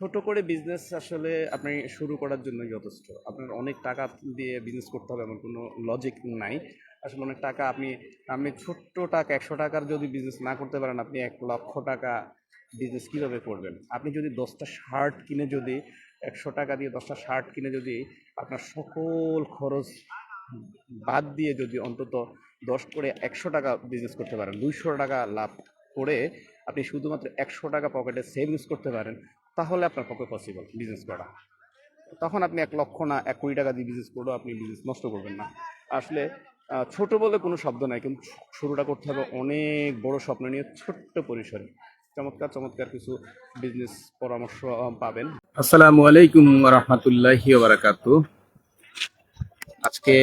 ছোট করে বিজনেস আসলে আপনি শুরু করার জন্যই যথেষ্ট। আপনার অনেক টাকা দিয়ে বিজনেস করতে হবে এমন কোনো লজিক নাই। আসলে অনেক টাকা আপনি ছোট্ট টাকা ৳১০০ যদি বিজনেস না করতে পারেন, আপনি ৳১,০০,০০০ বিজনেস কিভাবে করবেন? আপনি যদি ১০ টা শার্ট কিনে যদি ৳১০০ দিয়ে ১০ টা শার্ট কিনে যদি আপনার সকল খরচ বাদ দিয়ে যদি অন্তত ১০ করে ৳১০০ বিজনেস করতে পারেন, ৳২০০ লাভ করে আপনি শুধুমাত্র ৳১০০ পকেটে সেভিংস করতে পারেন, তাহলে আপনার পক্ষে পসিবল বিজনেস করা। তখন আপনি ১,০০,০০০ না ৳১,০০,০০,০০০ দিয়ে বিজনেস করেও আপনি বিজনেস নষ্ট করবেন না। আসলে ছোট বলে কোনো শব্দ নাই, কিন্তু শুরুটা করতে হবে অনেক বড় স্বপ্ন নিয়ে ছোট্ট পরিসরে। চমৎকার, চমৎকার কিছু বিজনেস পরামর্শ পাবেন। আসসালামু আলাইকুম ওয়া রাহমাতুল্লাহি ওয়া বারাকাতুহু। আজকে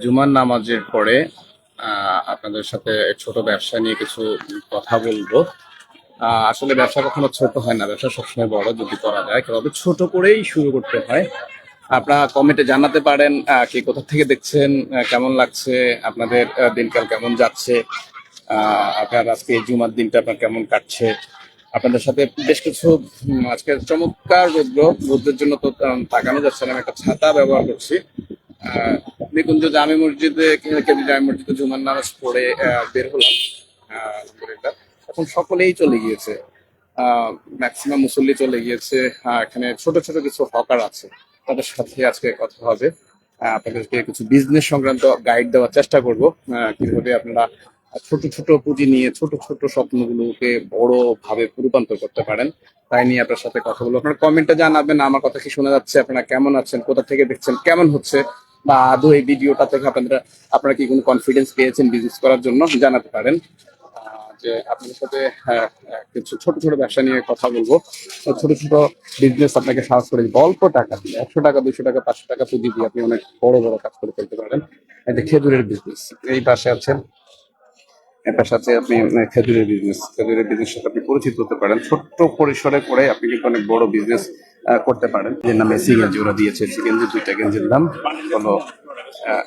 জুমার নামাজের পরে আপনাদের সাথে ছোট ব্যবসা নিয়ে কিছু কথা বলবো। আসলে ব্যবসা কখনো ছোট হয় না, ব্যবসা সবসময় বড় যদি করা যায়, তবে ছোট করেই শুরু করতে হয়। আপনারা কমেন্টে জানাতে পারেন কে কোথা থেকে দেখছেন, কেমন লাগছে আপনাদের, দিনকাল কেমন যাচ্ছে, আপনার আজকে জুমার দিনটা আপনার কেমন কাটছে। আপনাদের সাথে বেশ কিছু আজকে চমৎকার রোদ্রের জন্য তো তাকানো যাচ্ছে না, আমি একটা ছাতা ব্যবহার করছি। নিকুঞ্জ জামে মসজিদে, কেন্দ্রীয় জামে মসজিদে জুমার নামাজ পড়ে বের হলাম। আলহামদুলিল্লাহ এখন সকলেই চলে গিয়েছে, ম্যাক্সিমাম মুসল্লি চলে গিয়েছে। এখানে ছোট ছোট কিছু হকার আছে, তাদের সাথে আজকে কথা হবে। আপনাদেরকে কিছু বিজনেস সংক্রান্ত গাইড দেওয়ার চেষ্টা করব, কিভাবে আপনারা ছোট ছোট পুঁজি নিয়ে ছোট ছোট স্বপ্নগুলোকে বড় ভাবে রূপান্তর করতে পারেন। তাই নিয়ে আপনার সাথে কথা বলবো। আপনারা কমেন্টে জানাবেন আমার কথা কি শোনা যাচ্ছে, আপনারা কেমন আছেন, কোথা থেকে দেখছেন, কেমন হচ্ছে, বা আদৌ এই ভিডিওটা থেকে আপনারা কি কোনো কনফিডেন্স পেয়েছেন বিজনেস করার জন্য, জানাতে পারেন। যে আপনাদের সাথে কিছু ছোট ছোট ব্যবসা নিয়ে কথা বলবো। ছোট ছোট বিজনেস আপনাকে সাহস করে দিবে অল্প টাকা দিয়ে, ৳১০০, ৳২০০, ৳৫০০ পুঁজি দিয়ে আপনি অনেক বড় বড় কাজ করে ফেলতে পারেন। এটা খেজুরের বিজনেস, এই পাশে আছেন, এর পাশে আছে আপনি খেজুরের বিজনেস সাথে আপনি পরিচিত হতে পারেন। ছোট্ট পরিসরে করে আপনি কিন্তু অনেক বড় বিজনেস করতে পারেন। এর নামে সি গেঞ্জি ওরা দিয়েছে, সি গেঞ্জি ২টা গেঞ্জির দাম হলো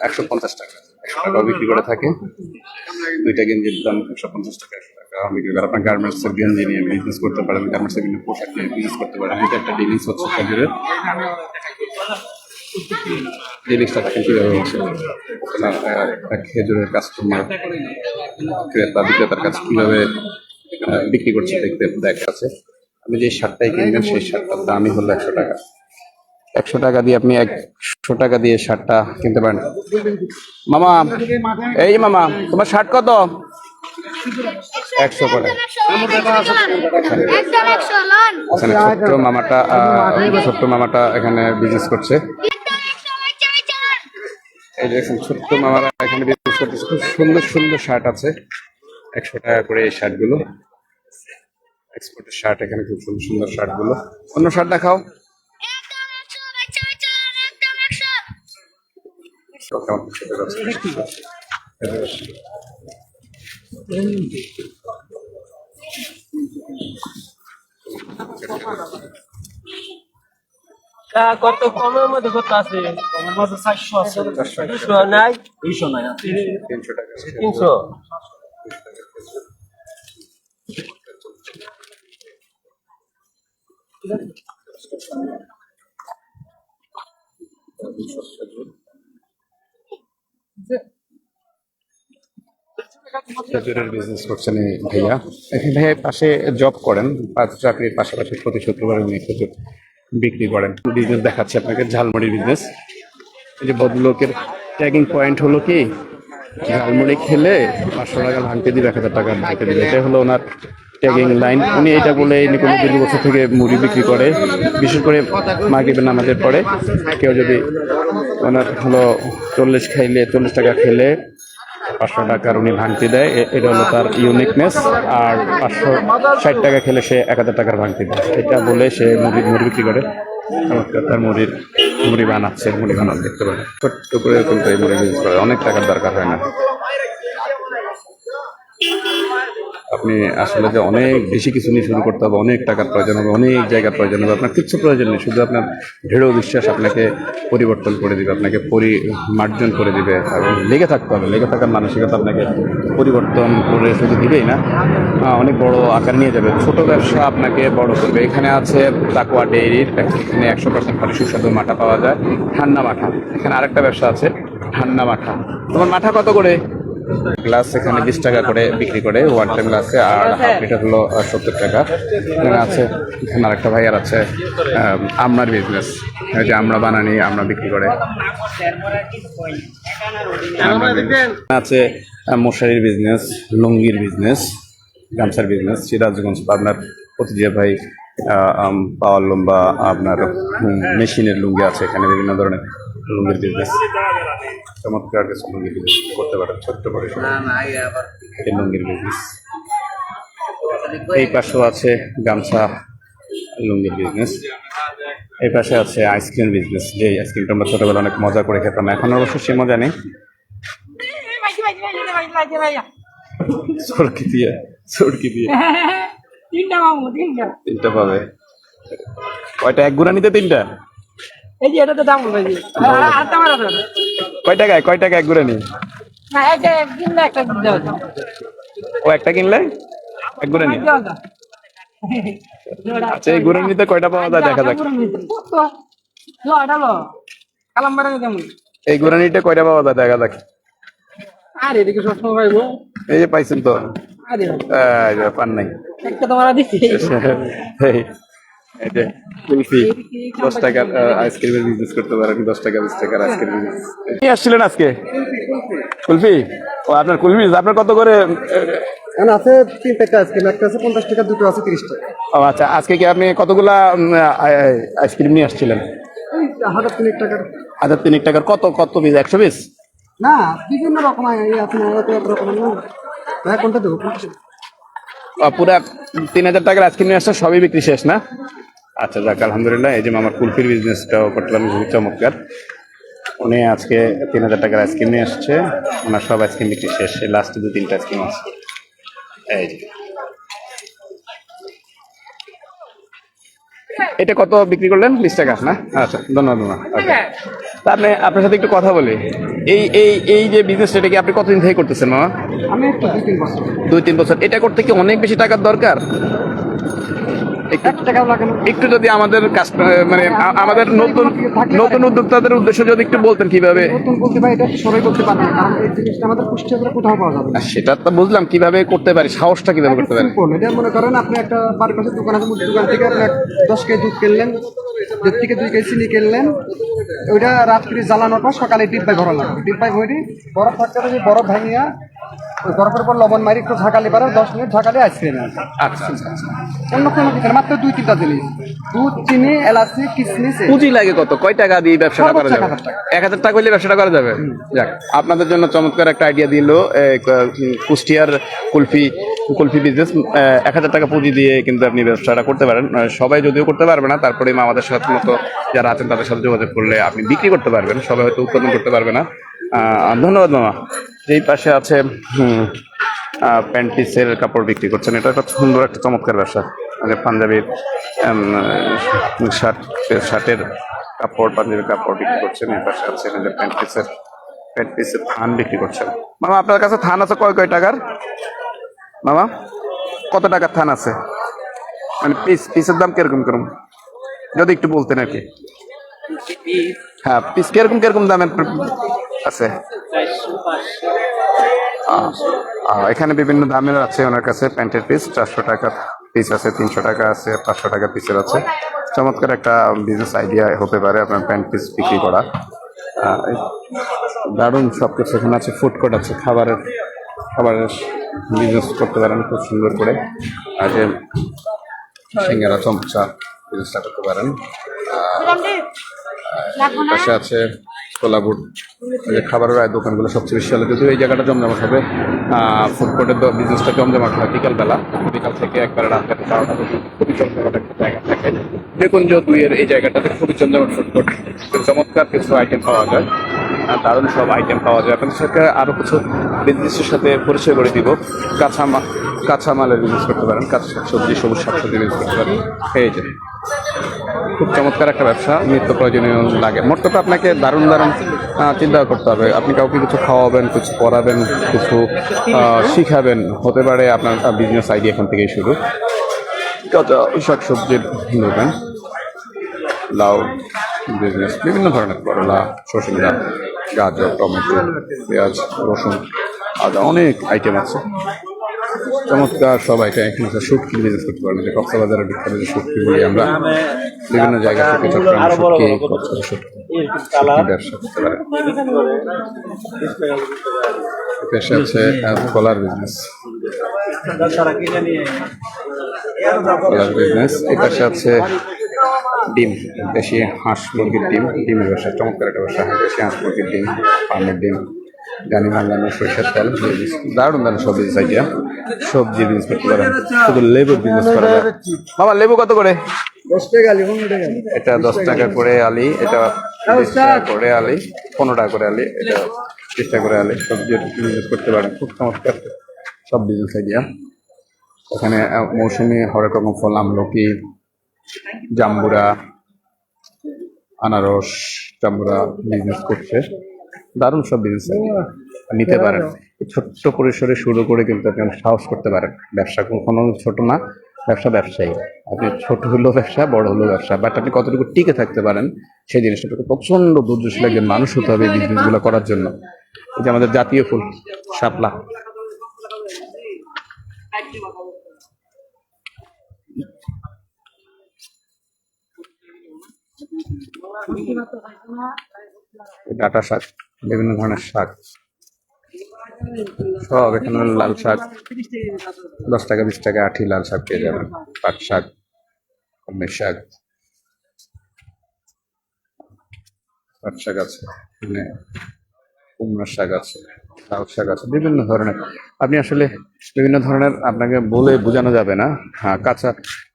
৳১৫০, ৳১০০ বিক্রি করে থাকে। ২টা গেঞ্জির দাম ৳১৫০, ৳১০০ বিক্রি করে। আপনার গার্মেন্টস এর গেঞ্জি নিয়ে বিজনেস করতে পারেন, গার্মেন্টস এর বিভিন্ন পোশাক নিয়ে বিজনেস করতে পারেন। এটা একটা ডিলিংস হচ্ছে খেজুরের। ডিলিংসটা দেখেন কিভাবে হচ্ছে, খেজুরের কাস্টমার ক্রেতা বিক্রেতার কাছে কিভাবে বিক্রি করছে দেখতে দেখা আছে। আপনি যে শার্টটাই কিনবেন সেই শার্টটার দামই হলো ৳১০০। ৳১০০ দিয়ে আপনি ৳১০০ দিয়ে শার্টটা কিনতে পারেন। মামা, এই মামা, তোমার শার্ট কত? ১০০ করে। এখানে ছোট্ট মামাটা এখানে বিজনেস করছে। এই দেখছেন ছোট্ট মামারা এখানে বিজনেস করতেছে, খুব সুন্দর সুন্দর শার্ট আছে। ৳১০০ করে এই শার্টগুলো, এক্সপোর্টের শার্ট। এখানে খুব সুন্দর সুন্দর শার্টগুলো। অন্য শার্ট দেখাও। কত কমের মধ্যে কত আছে? কমের মধ্যে 400 আছে, 200 নাই, 200 নাই, ৩০০ 300। খেজুরের বিজনেস করছেন এই ভাইয়া। এখানে ভাইয়া পাশে জব করেন, চাকরির পাশাপাশি প্রতি শুক্রবার উনি খেজুর বিক্রি করেন। বিজনেস দেখাচ্ছে আপনাকে, ঝালমুড়ির বিজনেস। এই যে ভদ্রলোকের ট্যাগিং পয়েন্ট হলো কি, ঝালমুড়ি খেলে ৳৫০০ ভাঙতে দিবে, ৳১,০০০ ভাঙতে দিবে, এটাই হলো ওনার ট্যাগিং লাইন। উনি এটা বলে কোনো দীর্ঘ বছর থেকে মুড়ি বিক্রি করে, বিশেষ করে মাগরিবের নামাজের পরে কেউ যদি ওনার হলো 40 টাকা খেলে ৳৫০০ উনি ভাঙতি দেয়, এটা হলো তার ইউনিকনেস। আর ৳৫৬০ খেলে সে ৳১,০০০ ভাঙতি দেয়, এটা বলে সে মুড়ি বিক্রি করে। তার মুড়ি বানাচ্ছে, মুড়ি বানানো দেখতে পারেন। ছোট্ট করে কিন্তু এই মুড়ি বিজনেস করে, অনেক টাকার দরকার হয় না। আপনি আসলে যে অনেক বেশি কিছু নিয়ে শুরু করতে হবে, অনেক টাকার প্রয়োজন হবে, অনেক জায়গার প্রয়োজন হবে, আপনার কিচ্ছু প্রয়োজন নেই। শুধু আপনার দৃঢ় বিশ্বাস আপনাকে পরিবর্তন করে দিবে, আপনাকে পরিমার্জন করে দিবে, এবং লেগে থাকতে হবে। লেগে থাকার মানসিকতা আপনাকে পরিবর্তন করে শুধু দিবেই না, অনেক বড় আকার নিয়ে যাবে। ছোট ব্যবসা আপনাকে বড় করবে। এখানে আছে তাকওয়া ডেইরির, এখানে 100% খাঁটি সুস্বাদু মাঠা পাওয়া যায়, ঠান্ডা মাঠা। এখানে আরেকটা ব্যবসা আছে ঠান্ডা মাঠা। তোমার মাঠা কত করে? গ্লাস এখানে 20 টাকা করে বিক্রি করে ওয়ান টাইম গ্লাসে, আর হাফ লিটার হলো 70 টাকা। এখানে আছে, এখানে আরেকটা ভাইয়ার আছে আমরার বিজনেস, যে আমরা বানানি, আমরা বিক্রি করে। আছে মশারির বিজনেস, লুঙ্গির বিজনেস, গামছার বিজনেস। সিরাজগঞ্জ পাবনার প্রতিদিয়া ভাই পাওয়ার লম্বা আপনার মেশিনের লুঙ্গি আছে। এখানে বিভিন্ন ধরনের লুঙ্গির বিজনেস, চমৎকার কিছু লুঙ্গির বিজনেস করতে পারেন, ছোট্ট করে এই লুঙ্গির বিজনেস। এই পাশেও আছে গামছা, লুঙ্গির বিজনেস। এই পাশে আছে আইসক্রিম বিজনেস, যে আইসক্রিমটা আমরা ছোটবেলা অনেক মজা করে খেতাম, এখন অবশ্য সে মজা নেই। সরকি দিয়ে, সরকি দিয়ে তিনটা পাবে। কয়টা? এক গুড়া নিতে তিনটা? এই যে এটাতে দাম হবে জি আর দাম আছে কয় টাকায়? কয় টাকা এক গুড়া নি? না এটা কিনলে একটা দিতে হবে ও একটা কিনলে এক গুড়া নি। আচ্ছা, এই গুড়া নিতে কয়টা পাওয়া যায় দেখা যাক। লো এটা লো কালাম বাড়ানো কেমন? এই গুড়া নিতে কয়টা পাওয়া যায় দেখা যাক। আর এদিকে সব সময় পাইবো। এই যে পাইছেন তো? আরে পান নাই। একটা তোমার দিচ্ছি। এই যে কুলফি, 10 টাকার আইসক্রিমের বিজনেস করতে পারেন, 10 টাকা 20 টাকার আইসক্রিম বিজনেস। নিয়ে আসছিলেন আজকে কুলফি? ও আপনার কুলফি আপনার কত করে? আছে 3 টাকা আইসক্রিম, একটা আছে 50 টাকা, দুটো আছে 30 টাকা। ও আচ্ছা, আজকে কি আপনি কতগুলা আইসক্রিম নিয়ে আসছিলেন? এই 1000 টাকার। 1003 টাকার কত কত পিস? 100 পিস? না, বিভিন্ন রকম আছে, এক রকম না। ভাই কোনটা দেবো? পুরা 3000 টাকার আইসক্রিম নিয়ে আসছে, সবই বিক্রি শেষ না? আচ্ছা যাক, আলহামদুলিল্লাহ। এই যে মামার কুলফির বিজনেসটাও করলাম, খুবই চমৎকার। উনি আজকে 3000 টাকার আইসক্রিম নিয়ে আসছে, ওনার সব আইসক্রিম বিক্রি শেষ, লাস্টে 2-3টা আইসক্রিম আছে। এই যে এটা কত বিক্রি করলেন? 20 টাকা না? আচ্ছা, ধন্যবাদ মামা। তা আপনার সাথে একটু কথা বলি। এই এই এই যে বিজনেসটা, এটা কি আপনি কতদিন থেকে করতেছেন মামা? আমি একটু 2-3 বছর। 2-3 বছর। এটা করতে কি অনেক বেশি টাকার দরকার? 1 টাকাও লাগে না। একটু যদি আমাদের মানে আমাদের নতুন নতুন উদ্যোক্তাদের উদ্দেশ্যে যদি একটু বলতেন কিভাবে। নতুন বলতে ভাই এটা সবাই করতে পারবে না, কারণ এই জিনিসটা আমাদের কুষ্টিয়াতে কোথাও পাওয়া যাবে না। সেটা তো বুঝলাম, কিভাবে করতে পারি, সাহসটা কিভাবে করতে পারি। সিম্পল। এটা মনে করেন আপনি একটা বাড়ির পাশে দোকান আছে, মুদি দোকান থেকে আপনি 10 কেজি দুধ কিনলেন, 1.5 থেকে 2 কেজি চিনি কিনলেন, ওইটা রাত্রি জ্বালানোর পর সকালে ডিব্বায় ভরা লাগবে। ডিব্বায় ভরে বরফ থাকতে হবে, যে বরফ ভাঙিয়া ওই বরফের পর লবণ মারি একটু ঝাঁকালি পারে, 10 মিনিট ঝাঁকালে আইসক্রিম আছে। আচ্ছা আচ্ছা আচ্ছা। অন্য কোনো কিছু না, মাত্র 2-3টা জিনিস, দুধ, চিনি, এলাচি, কিশমিশ। পুঁজি লাগে কত? কয় টাকা দিয়ে ব্যবসাটা করা যাবে? 1000 টাকা। 1000 টাকা হলে ব্যবসাটা করা যাবে। যাক, আপনাদের জন্য চমৎকার একটা আইডিয়া দিল কুষ্টিয়ার কুলফি বিজনেস। 1000 টাকা পুঁজি দিয়ে কিন্তু আপনি ব্যবসাটা করতে পারেন। সবাই যদিও করতে পারবে না, তারপরে আমাদের সাথে মতো যারা আছেন তাদের সাথে যোগাযোগ করলে আপনি বিক্রি করতে পারবেন, সবাই হয়তো উৎপাদন করতে পারবে না। ধন্যবাদ মামা। এই পাশে আছে প্যান্ট পিসের কাপড় বিক্রি করছেন, এটা একটা সুন্দর একটা চমৎকার ব্যবসা। মানে পাঞ্জাবির শার্টের কাপড়, পাঞ্জাবির কাপড় বিক্রি করছেন। এই পাশে আছে প্যান্ট পিসের থান বিক্রি করছেন। মামা আপনার কাছে থান আছে কয় টাকার? মামা কত টাকার থান আছে? মানে পিসের দাম কিরকম কিরকম যদি একটু বলতেন আর কি। হ্যাঁ, পিস কিরকম দামের আছে? এখানে বিভিন্ন দামের আছে ওনার কাছে। প্যান্টের পিস 400 টাকা পিস আছে, 300 টাকা আছে, 500 টাকা পিসের আছে। চমৎকার একটা বিজনেস আইডিয়া হতে পারে আপনার প্যান্ট পিস বিক্রি করা। দারুণ সব কিছু এখানে আছে। ফুড কোর্ট আছে, খাবারের বিজনেস করতে পারেন খুব সুন্দর করে। আর যে সিঙ্গারা, চমচা বিজনেসটা করতে পারেন। পাশে আছে ছোলা বুট। যে খাবারের দোকানগুলো সবচেয়ে বেশি চলে, যদিও এই জায়গাটা জমজমাট হবে। ফুড কোর্টের বিজনেসটা জমজমাট হয় বিকাল থেকে একবারে রাত 12টা খুবই জমজমাট একটা জায়গা থাকে। নিকুঞ্জ 2 এর এই জায়গাটাতে খুবই জমজমাট ফুড কোর্ট, চমৎকার কিছু আইটেম পাওয়া যায়। দারুণ সব আইটেম পাওয়া যায়। আপনাদের সাথে আরও কিছু বিজনেসের সাথে পরিচয় করে দিব। কাঁচামালের বিজনেস করতে পারেন, কাঁচা শাকসবজি, সবুজ শাকসবজি বিজনেস করতে পারেন। এই যে খুব চমৎকার একটা ব্যবসা, নিত্য প্রয়োজনীয় লাগে। মোট কথা আপনাকে দারুণ দারুণ চিন্তা করতে হবে। আপনি কাউকে কিছু খাওয়াবেন, কিছু পড়াবেন, কিছু শিখাবেন, হতে পারে আপনার বিজনেস আইডিয়া এখান থেকেই শুরু। কাঁচা শাকসবজির দোকান, লাউ বিজনেস, বিভিন্ন ধরনের করলা, শসা, গাজর, টমেটো, পেঁয়াজ, রসুন, আদা, অনেক আইটেম আছে। চমৎকার সব আইটেম এখানে আছে। শুটকি বিজনেস করতে পারবেন, যে কক্সবাজারের বিখ্যাত যে শুটকি বলি আমরা, বিভিন্ন জায়গা থেকে চট্টগ্রাম শুটকি, কক্সবাজার শুটকি ব্যবসা করতে পারেন। পেশা আছে কলার বিজনেস, কলার বিজনেস। এই পাশে আছে ডিম, দেশি হাঁস মুরগির ডিমের ব্যবসা, চমৎকার একটা ব্যবসা। দেশি হাঁস মুরগির ডিম, ফার্মের ডিম, জানি বাংলানো, সরিষার তেল, দারুণ দারুণ সব বিজনেস আইডিয়া। সবজি বিজনেস করতে পারেন, শুধু লেবুর বিজনেস করা যায়। বাবা লেবু কত করে? 10 টাকা আলি, 15 টাকা। এটা 10 টাকা করে আলি, এটা 20 টাকা করে আলি, 15 টাকা করে আলি, এটা 30 টাকা করে আলি। সবজির বিজনেস করতে পারেন, খুব চমৎকার সব বিজনেস আইডিয়া। ওখানে মৌসুমি হরেক রকম ফল, আমলকি, জাম্বুরা, আনারস, জাম্বুরা বিজনেস করছে। দারুণ সব বিজনেস নিতে পারেন। ছোট্ট পরিসরে শুরু করে কিন্তু আপনি সাহস করতে পারেন। ব্যবসা কখনো ছোট না, ব্যবসা ব্যবসায়ী। আপনি ছোট হলেও ব্যবসা, বড় হলেও ব্যবসা, বাট আপনি কতটুকু টিকে থাকতে পারেন সেই জিনিসটাকে প্রচন্ড ধৈর্যশীল একজন মানুষ হতে হবে এই বিজনেসগুলো করার জন্য। এই যে আমাদের জাতীয় ফুল শাপলা, ডাঁটা শাক, বিভিন্ন ধরনের শাক সব এখানে। লাল শাক 10 টাকা 20 টাকা আঠি লাল শাক পেয়ে যাবেন। পাট শাক, কলমি শাক, পাট শাক আছে, এখানে কুমড়া শাক আছে, লাউ শাক আছে, বিভিন্ন ধরনের। আপনি আসলে বিভিন্ন ধরনের আপনাকে বলে বোঝানো যাবে না। হ্যাঁ, কাঁচা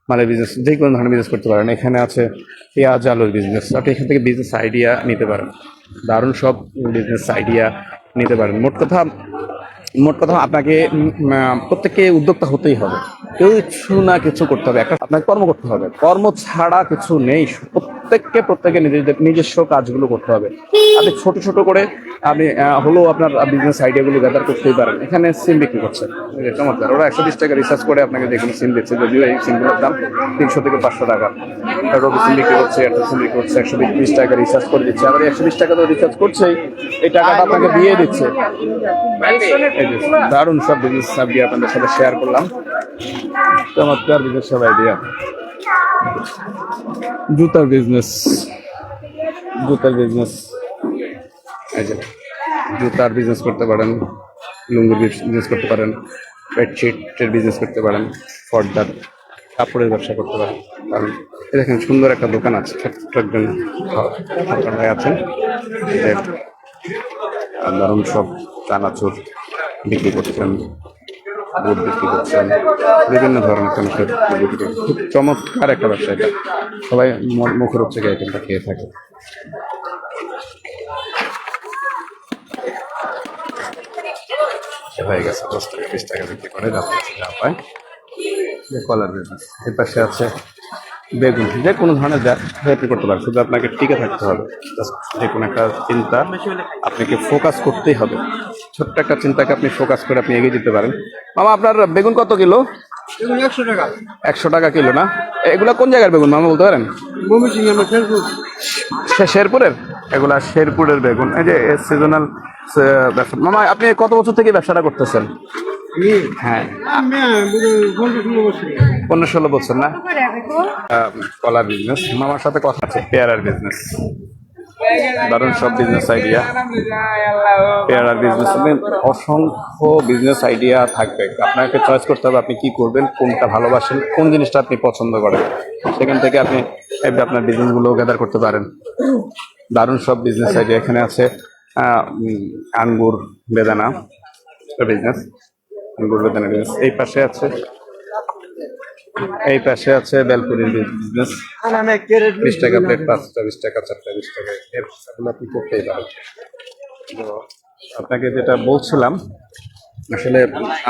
মালের বিজনেস, যে কোনো ধরনের বিজনেস করতে পারেন। এখানে আছে পেঁয়াজ আলুর বিজনেস, আপনি এখান থেকে বিজনেস আইডিয়া নিতে পারেন। দারুণ সব বিজনেস আইডিয়া নিতে পারেন। মোট কথা আপনাকে প্রত্যেককে উদ্যোক্তা হতেই হবে। কেউ কিছু না কিছু করতে হবে, একটা আপনাকে কর্ম করতে হবে। কর্ম ছাড়া কিছু নেই। প্রত্যেকে নিজস্ব কাজগুলো করতে হবে। আপনি ছোট ছোট করে আপনি হলেও আপনার বিজনেস আইডিয়াগুলো গ্যাদার করতেই পারেন। এখানে সিম বিক্রি করছে, চমৎকার। ওরা 120 টাকা রিসার্চ করে আপনাকে যে কোনো সিম দিচ্ছে, যদিও এই সিমগুলোর দাম 300 থেকে 500 টাকা। রবি সিম বিক্রি করছে, একটা সিম বিক্রি করছে 120 টাকা রিসার্চ করে দিচ্ছে। আবার 120 টাকা তো রিসার্চ করছেই, এই টাকাটা আপনাকে দিয়ে দিচ্ছে। এই যে দারুণ সব বিজনেস আইডিয়া আপনাদের সাথে শেয়ার করলাম। চমৎকার বিজনেস সব আইডিয়া। জুতার বিজনেস, এই যে জুতার বিজনেস করতে পারেন, লুঙ্গির বিজনেস করতে পারেন, বেডশিটের বিজনেস করতে পারেন, পর্দার কাপড়ের ব্যবসা করতে পারেন। কারণ দেখেন সুন্দর একটা দোকান আছে, ছোট্ট একজন ভাই আছেন, যে দারুণ সব চানাচুর বিক্রি করছেন, দুধ বিক্রি করছেন, বিভিন্ন ধরনের বিক্রি করছেন। খুব চমৎকার একটা ব্যবসা এটা, সবাই মুখরোচক আইটেমটা খেয়ে থাকে। হয়ে গেছে 10 টাকা 20 টাকা বিক্রি করে যা পায়। কলার বিজনেস, এর পাশে আছে বেগুন, যে কোনো ধরনের বিক্রি করতে পারেন। শুধু আপনাকে টিকে থাকতে হবে, যে কোনো একটা চিন্তা আপনাকে ফোকাস করতেই হবে। ছোট্ট একটা চিন্তাকে আপনি ফোকাস করে আপনি এগিয়ে যেতে পারেন। মামা আপনার বেগুন কত কিলো? 100 টাকা। 100 টাকা কিলো না? এগুলা কোন জায়গার বেগুন মামা বলতে পারেন? শেরপুরের? এগুলা শেরপুরের বেগুন। এই যে সিজনাল ব্যবসা। মামা আপনি কত বছর থেকে ব্যবসাটা করতেছেন? হ্যাঁ, 15-16 বছর না? কলা বিজনেস। মামার সাথে কথা আছে পেয়ারার বিজনেস, দারুণ সব বিজনেস আইডিয়া। পেয়ারার বিজনেস, অসংখ্য বিজনেস আইডিয়া থাকবে। আপনাকে চয়েস করতে হবে আপনি কি করবেন, কোনটা ভালোবাসেন, কোন জিনিসটা আপনি পছন্দ করেন। সেখান থেকে আপনি আপনার বিজনেসগুলো গ্যাদার করতে পারেন। দারুণ সব বিজনেস আইডিয়া এখানে আছে। আঙ্গুর বেদানা বিজনেস, আঙ্গুর বেদানা বিজনেস। এই পাশে আছে বেলপুরির বিজনেস। 20 টাকা প্লেট, 5টা 20 টাকা, 4টা 20 টাকা। এগুলো আপনি করতেই পারেন। আপনাকে যেটা বলছিলাম, আসলে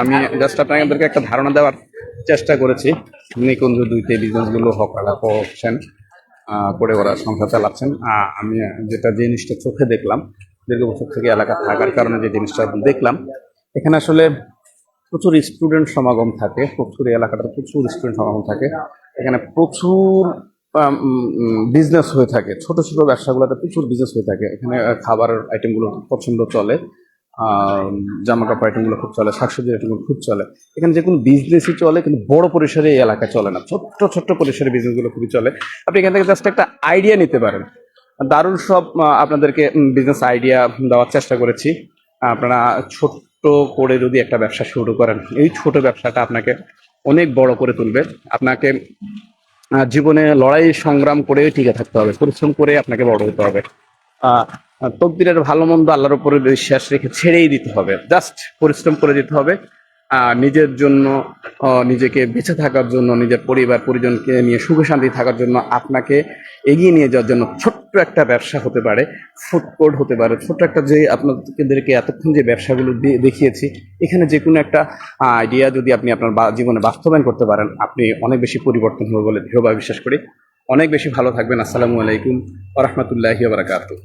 আমি জাস্ট আপনাদেরকে একটা ধারণা দেওয়ার চেষ্টা করেছি। নিকুঞ্জ দুইতে বিজনেসগুলো হকাররা করছেন, করে ওরা সংসার চালাচ্ছেন। আমি যেটা জিনিসটা চোখে দেখলাম, দীর্ঘ বছর থেকে এলাকা থাকার কারণে যে জিনিসটা দেখলাম, এখানে আসলে প্রচুর স্টুডেন্ট সমাগম থাকে, প্রচুর এই এলাকাটাতে প্রচুর স্টুডেন্ট সমাগম থাকে। এখানে প্রচুর বিজনেস হয়ে থাকে, ছোট ছোট ব্যবসাগুলোতে প্রচুর বিজনেস হয়ে থাকে। এখানে খাবারের আইটেমগুলো প্রচন্ড চলে, জামা কাপড় আইটেমগুলো খুব চলে, শাকসবজির আইটেমগুলো খুব চলে। এখানে যে কোনো বিজনেসই চলে, কিন্তু বড় পরিসরে এই এলাকায় চলে না, ছোট্ট ছোট্ট পরিসরে বিজনেসগুলো খুবই চলে। আপনি এখান থেকে জাস্ট একটা আইডিয়া নিতে পারেন। দারুণ সব আপনাদেরকে বিজনেস আইডিয়া দেওয়ার চেষ্টা করেছি। আপনারা ছোট্ট করে যদি একটা ব্যবসা শুরু করেন, এই ছোট ব্যবসাটা আপনাকে অনেক বড় করে তুলবে। আপনাকে জীবনে লড়াই সংগ্রাম করে টিকে থাকতে হবে, পরিশ্রম করে আপনাকে বড় হতে হবে। আহ তকদিরের ভালো মন্দ আল্লাহর উপরে বিশ্বাস রেখে ছেড়েই দিতে হবে, জাস্ট পরিশ্রম করে দিতে হবে। নিজের জন্য, নিজেকে বেঁচে থাকার জন্য, নিজের পরিবার পরিজনকে নিয়ে সুখে শান্তি থাকার জন্য আপনাকে এগিয়ে নিয়ে যাওয়ার জন্য ছোট্ট একটা ব্যবসা হতে পারে, ফুড কোর্ট হতে পারে, ছোট্ট একটা, যে আপনাদেরকে এতক্ষণ যে ব্যবসাগুলো দেখিয়েছি, এখানে যে কোনো একটা আইডিয়া যদি আপনি আপনার জীবনে বাস্তবায়ন করতে পারেন, আপনি অনেক বেশি পরিবর্তন হবে বলে দৃঢ়ভাবে বিশ্বাস করি। অনেক বেশি ভালো থাকবেন। আসসালামু আলাইকুম ওয়া রাহমাতুল্লাহি ওয়া বারাকাতুহু।